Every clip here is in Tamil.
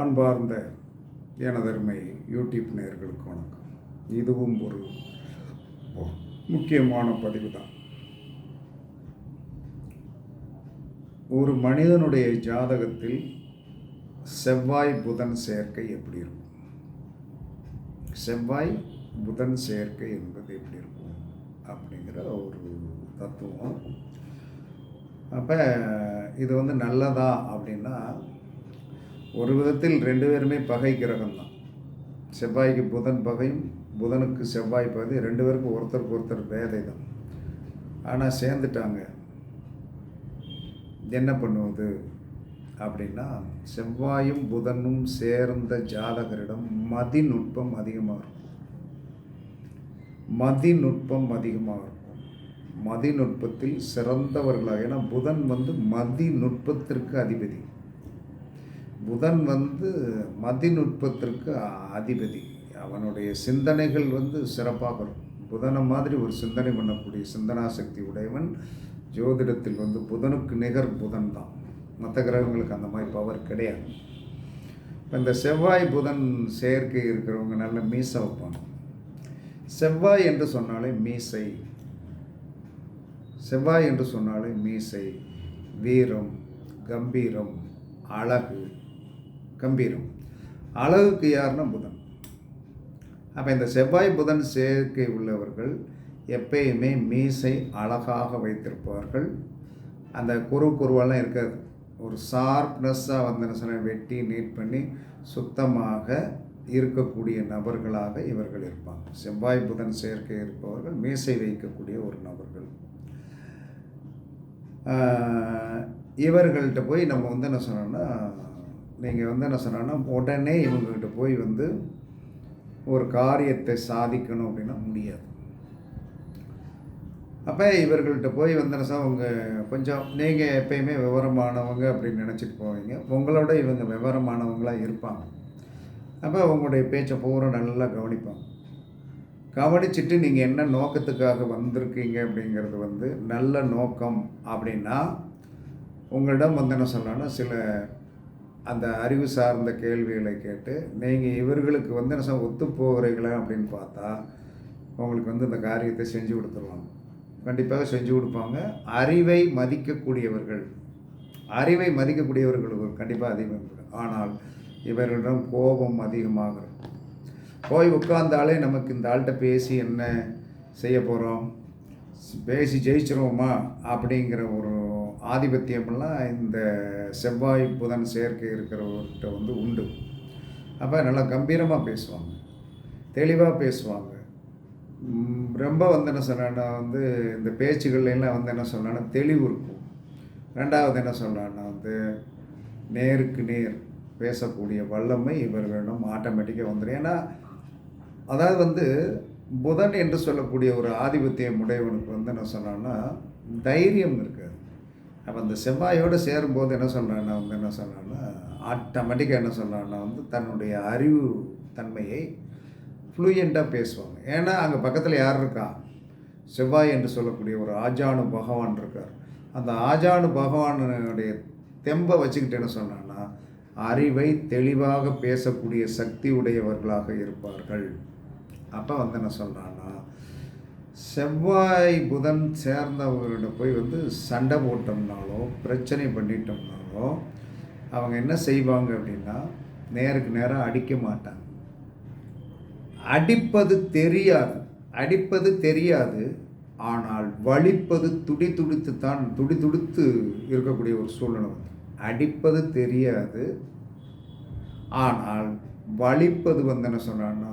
அன்பார்ந்த எனதருமை யூடியூப் நேயர்களுக்கு வணக்கம். இதுவும் ஒரு முக்கியமான பதிவு தான். ஒரு மனிதனுடைய ஜாதகத்தில் செவ்வாய் புதன் சேர்க்கை எப்படி இருக்கும், செவ்வாய் புதன் சேர்க்கை என்பது எப்படி இருக்கும் அப்படிங்கிற ஒரு தத்துவம். அப்போ இது நல்லதா அப்படின்னா, ஒரு விதத்தில் ரெண்டு பேருமே பகை கிரகம்தான். செவ்வாய்க்கு புதன் பகையும் புதனுக்கு செவ்வாய் பகை, ரெண்டு பேருக்கும் ஒருத்தருக்கு ஒருத்தர் பேதை தான். ஆனால் சேர்ந்துட்டாங்க, என்ன பண்ணுவது அப்படின்னா, செவ்வாயும் புதனும் சேர்ந்த ஜாதகரிடம் மதிநுட்பம் அதிகமாக இருக்கும். மதிநுட்பம் அதிகமாக இருக்கும். மதிநுட்பத்தில் சிறந்தவர்களாக, ஏன்னா புதன் மதிநுட்பத்திற்கு அதிபதி. புதன் மதிநுட்பத்திற்கு அதிபதி. அவனுடைய சிந்தனைகள் சிறப்பாக இருக்கும். புதனை மாதிரி ஒரு சிந்தனை பண்ணக்கூடிய சிந்தனா சக்தி உடையவன் ஜோதிடத்தில் புதனுக்கு நிகர் புதன் தான். மற்ற கிரகங்களுக்கு அந்த மாதிரி பவர் கிடையாது. இப்போ இந்த செவ்வாய் புதன் சேர்க்கை இருக்கிறவங்க நல்ல மீசை வைப்பாங்க. செவ்வாய் என்று சொன்னாலே மீசை, செவ்வாய் என்று சொன்னாலே மீசை, வீரம், கம்பீரம், அழகு. கம்பீரம், அழகுக்கு யாருன்னா புதன். அப்போ இந்த செவ்வாய் புதன் சேர்க்கை உள்ளவர்கள் எப்பயுமே மீசை அழகாக வைத்திருப்பார்கள். அந்த குருவெல்லாம் இருக்காது. ஒரு ஷார்ப்னஸ்ஸாக வெட்டி நீட் பண்ணி சுத்தமாக இருக்கக்கூடிய நபர்களாக இவர்கள் இருப்பாங்க. செவ்வாய் புதன் சேர்க்கை இருப்பவர்கள் மீசை வைக்கக்கூடிய ஒரு நபர்கள். இவர்கள்ட்ட போய் நம்ம என்ன சொன்னோன்னா, நீங்கள் என்ன சொன்னோன்னா, உடனே இவங்ககிட்ட போய் ஒரு காரியத்தை சாதிக்கணும் அப்படின்னா முடியாது. அப்போ இவர்கள்ட்ட போய் அவங்க கொஞ்சம், நீங்கள் எப்பயுமே விவரமானவங்க அப்படின்னு நினச்சிட்டு போவீங்க. உங்களோட இவங்க விவரமானவங்களாக இருப்பாங்க. அப்போ உங்களுடைய பேச்சை பூரா நல்லா கவனிப்பாங்க. கவனிச்சுட்டு நீங்கள் என்ன நோக்கத்துக்காக வந்திருக்கீங்க அப்படிங்கிறது நல்ல நோக்கம் அப்படின்னா, உங்களிடம் என்ன சொல்லலாம்னா, சில அந்த அறிவு சார்ந்த கேள்விகளை கேட்டு நீங்கள் இவர்களுக்கு என்ன ஒத்து போகிறீங்களா அப்படின்னு பார்த்தா, உங்களுக்கு இந்த காரியத்தை செஞ்சு கொடுத்துருவாங்க. கண்டிப்பாக செஞ்சு கொடுப்பாங்க. அறிவை மதிக்கக்கூடியவர்கள், அறிவை மதிக்கக்கூடியவர்களுக்கு கண்டிப்பாக அதிகம். ஆனால் இவர்களிடம் கோபம் அதிகமாக இருக்கும். போய் உட்கார்ந்தாலே நமக்கு இந்த ஆள்கிட்ட பேசி என்ன செய்ய போகிறோம், பேசி ஜெயிச்சிருவோமா அப்படிங்கிற ஒரு ஆதிபத்தியமெல்லாம் இந்த செவ்வாய் புதன் சேர்க்கை இருக்கிறவர்கிட்ட உண்டு. அப்போ நல்லா கம்பீரமாக பேசுவாங்க, தெளிவாக பேசுவாங்க. ரொம்ப என்ன சொன்னான்னா இந்த பேச்சுகள்லாம் என்ன சொன்னான்னா தெளிவு இருக்கும். ரெண்டாவது என்ன சொன்னான்னா நேருக்கு நேர் பேசக்கூடிய வல்லமை இவர்களிடம் ஆட்டோமேட்டிக்காக வந்துடும். ஏன்னா அதாவது புதன் என்று சொல்லக்கூடிய ஒரு ஆதிபத்தியம் உடையவனுக்கு என்ன சொன்னான்னா தைரியம் இருக்காது. அப்போ அந்த செவ்வாயோடு சேரும்போது என்ன சொல்கிறான்னா ஆட்டோமேட்டிக்காக என்ன சொல்கிறான்னா தன்னுடைய அறிவு தன்மையை ஃப்ளூயண்ட்டாக பேசுவாங்க. ஏன்னா அங்கே பக்கத்தில் யார் இருக்கா, செவ்வாய் என்று சொல்லக்கூடிய ஒரு ஆஜானு பகவான் இருக்கார். அந்த ஆஜானு பகவானுடைய தெம்பை வச்சுக்கிட்டு என்ன சொன்னான்னா, அறிவை தெளிவாக பேசக்கூடிய சக்தி உடையவர்களாக இருப்பார்கள். அப்போ என்ன சொல்கிறான்னா, செவ்வாய் புதன் சேர்ந்தவர்கிட்ட போய் சண்டை போட்டோம்னாலோ பிரச்சனை பண்ணிட்டோம்னாலோ அவங்க என்ன செய்வாங்க அப்படின்னா, நேருக்கு நேராக அடிக்க மாட்டாங்க. அடிப்பது தெரியாது, ஆனால் வலிப்பது துடிதுடித்து இருக்கக்கூடிய ஒரு சூழ்நிலை. அடிப்பது தெரியாது, ஆனால் வலிப்பது என்ன சொன்னான்னா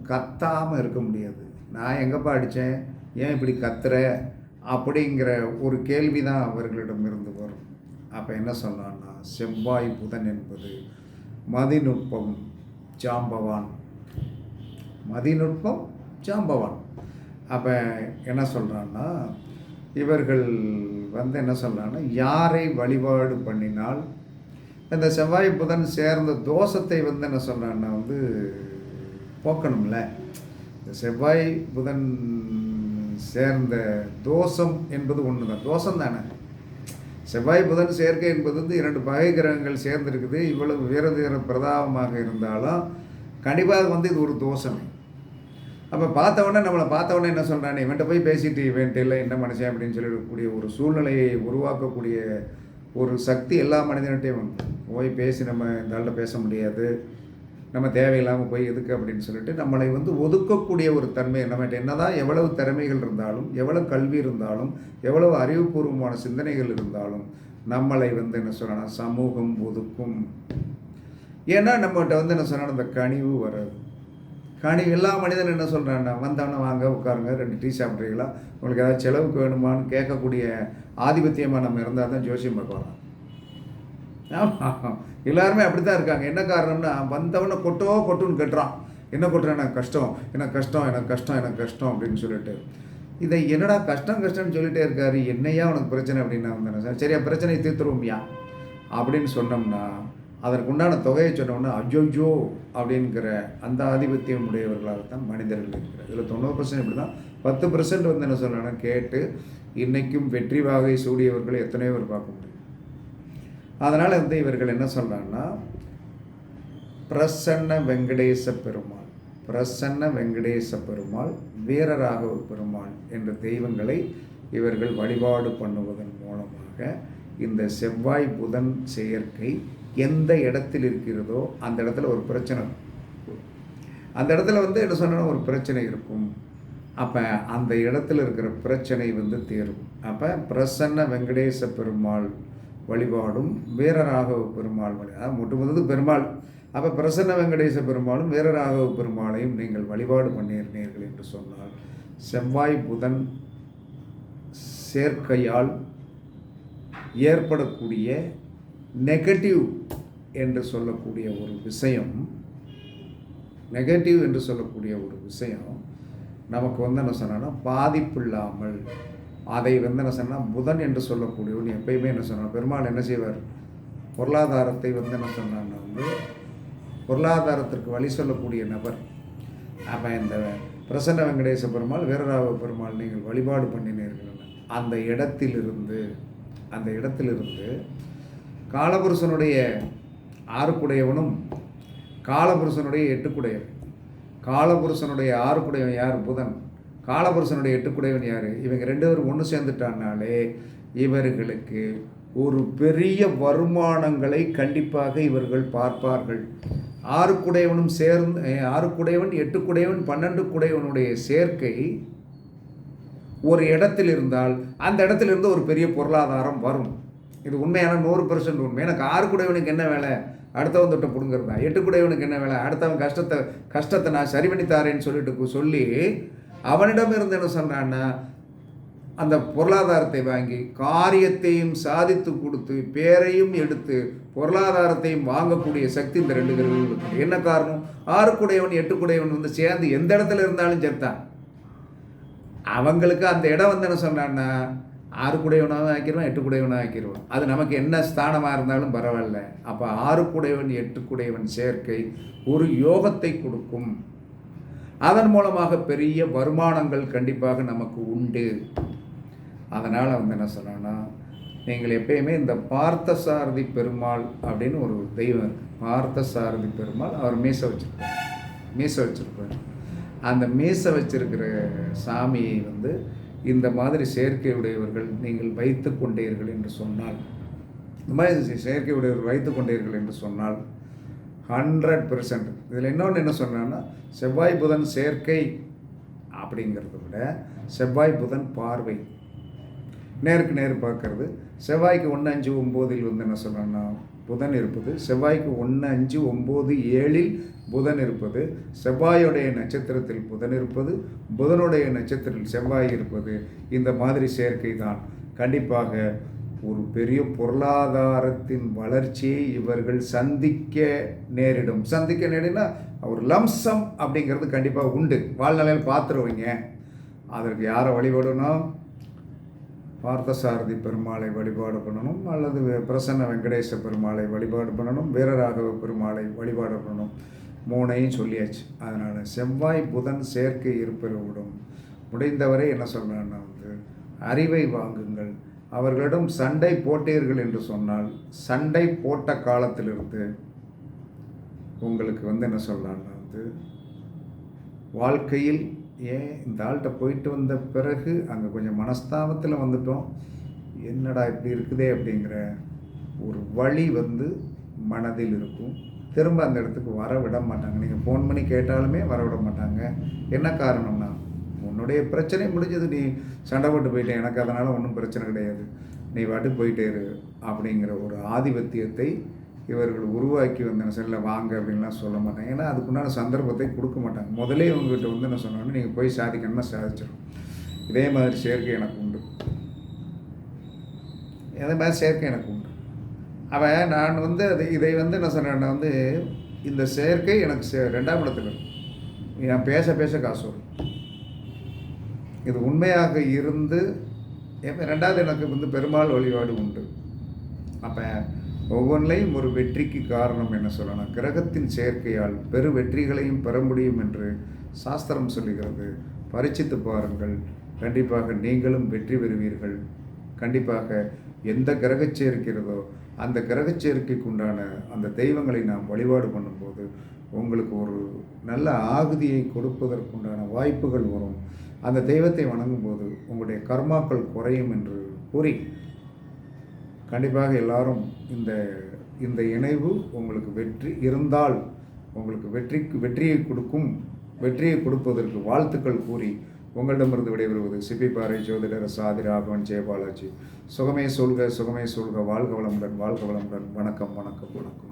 கத்தாமல் இருக்க முடியாது. நான் எங்கப்பா அடித்தேன், ஏன் இப்படி கத்துற அப்படிங்கிற ஒரு கேள்வி தான் அவர்களிடம் இருந்து வரும். அப்போ என்ன சொன்னான்னா, செவ்வாய் புதன் என்பது மதிநுட்பம் ஜாம்பவான், மதிநுட்பம் ஜாம்பவான். அப்போ என்ன சொல்கிறான்னா, இவர்கள் என்ன சொல்கிறாங்கன்னா, யாரை வழிபாடு பண்ணினால் இந்த செவ்வாய் புதன் சேர்ந்த தோஷத்தை என்ன சொல்கிறான்னா போக்கணும்ல. இந்த செவ்வாய் புதன் சேர்ந்த தோஷம் என்பது ஒன்று தான். தோஷம் தானே, செவ்வாய் புதன் சேர்க்கை என்பது வந்து 2 பகை கிரகங்கள் சேர்ந்துருக்குது. இவ்வளவு வீர பிரதாபமாக இருந்தாலும் கண்டிப்பாக வந்து இது ஒரு தோஷம். அப்போ நம்மளை பார்த்தவொடனே என்ன சொல்கிறானே, இவன்கிட்ட போய் பேசிட்டு இவன்ட்டு இல்லை என்ன மனுஷன் அப்படின்னு சொல்லக்கூடிய ஒரு சூழ்நிலையை உருவாக்கக்கூடிய ஒரு சக்தி எல்லா மனிதன்கிட்டையும் வந்து போய் பேசி நம்ம இந்த ஆள்கிட்ட பேச முடியாது, நம்ம தேவையில்லாமல் போய் எதுக்கு அப்படின்னு சொல்லிட்டு நம்மளை வந்து ஒதுக்கக்கூடிய ஒரு தன்மை நம்மகிட்ட என்னதான் எவ்வளவு திறமைகள் இருந்தாலும், எவ்வளவு கல்வி இருந்தாலும், எவ்வளவு அறிவுபூர்வமான சிந்தனைகள் இருந்தாலும் நம்மளை வந்து என்ன சொல்லணும் சமூகம் ஒதுக்கும். ஏன்னா நம்மகிட்ட வந்து என்ன சொல்லணும் அந்த கனிவு வராது. எல்லா மனிதனும் என்ன சொல்கிறான்னா, வந்தவொடனே வாங்க உட்காருங்க 2 டீ சாப்பிட்றீங்களா, உங்களுக்கு ஏதாவது செலவுக்கு வேணுமான்னு கேட்கக்கூடிய ஆதிபத்தியமாக நம்ம இருந்தால் தான் ஜோசியம் பார்க்க வரோம். ஆமாம், எல்லாருமே அப்படி தான் இருக்காங்க. என்ன காரணம்னா, வந்தவொடனே கொட்டுன்னு கட்டுறான். என்ன கொட்டுறேன், எனக்கு கஷ்டம் அப்படின்னு சொல்லிட்டு இதை என்னடா கஷ்டம்னு சொல்லிகிட்டே இருக்காரு, என்னையா உனக்கு பிரச்சனை அப்படின்னு நான் வந்தேன் சார். சரியா, பிரச்சனையை தீர்த்துருவோம்யா அப்படின்னு சொன்னோம்னா அதற்கு உண்டான தொகையை சொன்னோம்னா அஜோஜோ அப்படிங்கிற அந்த ஆதிபத்தியம் உடையவர்களாகத்தான் மனிதர்கள் இருக்கிறார். இதில் 90% இப்படி தான். 10% வந்து என்ன சொல்லணும்னா கேட்டு இன்றைக்கும் வெற்றி வாகை சூடியவர்கள் எத்தனையோ பேர் பார்க்க முடியும். அதனால் வந்து இவர்கள் என்ன சொல்கிறாங்கன்னா, பிரசன்ன வெங்கடேச பெருமாள் வீரராகவ பெருமாள் என்ற தெய்வங்களை இவர்கள் வழிபாடு பண்ணுவதன் மூலமாக இந்த செவ்வாய் புதன் செயற்கை எந்த இடத்தில் இருக்கிறதோ அந்த இடத்துல ஒரு பிரச்சனை, அந்த இடத்துல வந்து என்ன சொன்னால் ஒரு பிரச்சனை இருக்கும். அப்போ அந்த இடத்துல இருக்கிற பிரச்சனை வந்து தீரும். அப்போ பிரசன்ன வெங்கடேச பெருமாள் வழிபாடும் வீரராகவ பெருமாள் முட்டுமுதது பெருமாள். அப்போ பிரசன்ன வெங்கடேச பெருமாளும் வீரராகவ பெருமாளையும் நீங்கள் வழிபாடு பண்ணியிருந்தீர்கள் என்று சொன்னால் செவ்வாய் புதன் சேர்க்கையால் ஏற்படக்கூடிய நெகட்டிவ் என்று சொல்லக்கூடிய ஒரு விஷயம் நமக்கு வந்து என்ன சொன்னால் பாதிப்பு இல்லாமல் அதை வந்து என்ன சொன்னால் புதன் என்று சொல்லக்கூடியவன் எப்பயுமே என்ன சொன்னால் பெருமாள் என்ன செய்வார், பொருளாதாரத்தை வந்து என்ன சொன்னான்னா வந்து பொருளாதாரத்திற்கு வழி சொல்லக்கூடிய நபர். அப்போ இந்த பிரசன்ன வெங்கடேச பெருமாள் வீரராகவ பெருமாள் நீங்கள் வழிபாடு பண்ணினீர்கள். அந்த இடத்திலிருந்து காலபுருஷனுடைய 6 காலபுருஷனுடைய 8 காலபுருஷனுடைய 6 யார், புதன். காலபுருஷனுடைய 8 யார், இவங்க 2 பேரும் ஒன்று சேர்ந்துட்டானாலே இவர்களுக்கு ஒரு பெரிய வருமானங்களை கண்டிப்பாக இவர்கள் பார்ப்பார்கள். 6 சேர்ந்து 6 8 12 சேர்க்கை ஒரு இடத்தில் இருந்தால் அந்த இடத்திலிருந்து ஒரு பெரிய பொருளாதாரம் வரும். இது உண்மையான 100% உண்மை. எனக்கு 6 என்ன வேலை, அடுத்தவன் தொட்ட பிடுங்கிறது தான். 8 என்ன வேலை, அடுத்தவன் கஷ்டத்தை நான் சரி பண்ணி தாரேன்னு சொல்லி அவனிடம் இருந்து என்ன சொல்கிறான்னா அந்த பொருளாதாரத்தை வாங்கி காரியத்தையும் சாதித்து கொடுத்து பேரையும் எடுத்து பொருளாதாரத்தையும் வாங்கக்கூடிய சக்தி இந்த 2 கிரகங்களுக்கு. என்ன காரணம், 6 8 வந்து சேர்ந்து எந்த இடத்துல இருந்தாலும் சேர்த்தான் அவங்களுக்கு அந்த இடம் வந்து என்ன சொன்னான்னா 6 ஆக்கிடுவான் 8 ஆக்கிடுவான். அது நமக்கு என்ன ஸ்தானமாக இருந்தாலும் பரவாயில்ல. அப்போ 6 8 சேர்க்கை ஒரு யோகத்தை கொடுக்கும். அதன் மூலமாக பெரிய வருமானங்கள் கண்டிப்பாக நமக்கு உண்டு. அதனால் வந்து என்ன சொன்னா, நீங்கள் எப்பயுமே இந்த பார்த்தசாரதி பெருமாள் அப்படின்னு ஒரு தெய்வம் இருக்குது. பார்த்தசாரதி பெருமாள் அவர் மீசை வச்சுருப்பார். அந்த மீசை வச்சிருக்கிற சாமியை வந்து இந்த மாதிரி செயற்கையுடையவர்கள் நீங்கள் வைத்து கொண்டீர்கள் என்று சொன்னால், இந்த மாதிரி செயற்கையுடையவர்கள் வைத்து கொண்டீர்கள் என்று சொன்னால் 100%. இதில் இன்னொன்று என்ன சொன்னான்னா, செவ்வாய் புதன் சேர்க்கை அப்படிங்கிறத விட செவ்வாய் புதன் பார்வை, நேருக்கு நேர் பார்க்கறது. செவ்வாய்க்கு 1 5 9 வந்து என்ன சொன்னா புதன் இருப்பது, செவ்வாய்க்கு 1 5 9 7 புதன் இருப்பது, செவ்வாயுடைய நட்சத்திரத்தில் புதன் இருப்பது, புதனுடைய நட்சத்திரத்தில் செவ்வாய் இருப்பது, இந்த மாதிரி சேர்க்கை தான் கண்டிப்பாக ஒரு பெரிய பொருளாதாரத்தின் வளர்ச்சியை இவர்கள் சந்திக்க நேரிடும்னா ஒரு லம்சம் அப்படிங்கிறது கண்டிப்பாக உண்டு. வாழ்நிலையில் பார்த்துருவீங்க. அதற்கு யாரை வழிபடணும், பார்த்தசாரதி பெருமாளை வழிபாடு பண்ணணும், அல்லது பிரசன்ன வெங்கடேச பெருமாளை வழிபாடு பண்ணணும், வீரராகவ பெருமாளை வழிபாடு பண்ணணும். 3ஐயும் சொல்லியாச்சு. அதனால் செவ்வாய் புதன் சேர்க்கை இருப்பவரிடம் முடிந்தவரை என்ன சொல்கிறேன்னா வந்து அறிவை வாங்குங்கள். அவர்களிடம் சண்டை போட்டீர்கள் என்று சொன்னால், சண்டை போட்ட காலத்திலிருந்து உங்களுக்கு என்ன சொல்லலாம்னா வாழ்க்கையில் ஏன் இந்த ஆள்கிட்ட போயிட்டு வந்த பிறகு அங்கே கொஞ்சம் மனஸ்தாபத்தில் வந்துட்டோம், என்னடா இப்படி இருக்குதே அப்படிங்கிற ஒரு வழி மனதில் இருக்கும். திரும்ப அந்த இடத்துக்கு வர விட மாட்டாங்க. நீங்கள் ஃபோன் பண்ணி கேட்டாலுமே வர விட மாட்டாங்க. என்ன காரணம்னா, உன்னுடைய பிரச்சனை முடிஞ்சது, நீ சண்டை போட்டு போயிட்டேன், எனக்கு அதனால் ஒன்றும் பிரச்சனை கிடையாது, நீ பாட்டுக்கு போயிட்டே இரு அப்படிங்கிற ஒரு ஆதிபத்தியத்தை இவர்கள் உருவாக்கி செல்ல வாங்க அப்படின்லாம் சொல்ல மாட்டாங்க. ஏன்னா அதுக்குண்டான சந்தர்ப்பத்தை கொடுக்க மாட்டாங்க. முதலே இவங்ககிட்ட என்ன சொன்னாலும் நீங்கள் போய் சாதிக்கணும்னா சாதிச்சிடும். இதே மாதிரி சேர்க்கை எனக்கு உண்டு. இதே மாதிரி சேர்க்கை எனக்கு உண்டு. அவன் நான் அது இதை என்ன சொன்னேன்னா இந்த செயற்கை எனக்கு 2ஆம் இடத்துல இருக்கும். நான் பேச பேச காசு வரும். இது உண்மையாக இருந்து 2வது எனக்கு பெருமாள் வழிபாடு உண்டு. அப்போ ஒவ்வொன்றையும் ஒரு வெற்றிக்கு காரணம் என்ன சொல்லணும், கிரகத்தின் சேர்க்கையால் பெரு வெற்றிகளையும் பெற முடியும் என்று சாஸ்திரம் சொல்லுகிறது. பரீட்சித்து பாருங்கள், கண்டிப்பாக நீங்களும் வெற்றி பெறுவீர்கள். கண்டிப்பாக எந்த கிரகச் சேர்க்கிறதோ அந்த கிரகச் சேர்க்கைக்கு உண்டான அந்த தெய்வங்களை நாம் வழிபாடு பண்ணும்போது உங்களுக்கு ஒரு நல்ல ஆகுதியை கொடுப்பதற்குண்டான வாய்ப்புகள் வரும். அந்த தெய்வத்தை வணங்கும்போது உங்களுடைய கர்மாக்கள் குறையும் என்று கூறி, கண்டிப்பாக எல்லாரும் இந்த இணைவு உங்களுக்கு வெற்றி இருந்தால் உங்களுக்கு வெற்றியை கொடுப்பதற்கு வாழ்த்துக்கள் கூறி உங்களிடமிருந்து விடைபெறுவது சிப்பிப்பாறை ஜோதிடர் சாதி ராகவன் ஜெயபாலாஜி. சுகமே சொல்க, சுகமே சொல்க. வாழ்க வளமுடன், வாழ்க வளமுடன். வணக்கம், வணக்கம், வணக்கம்.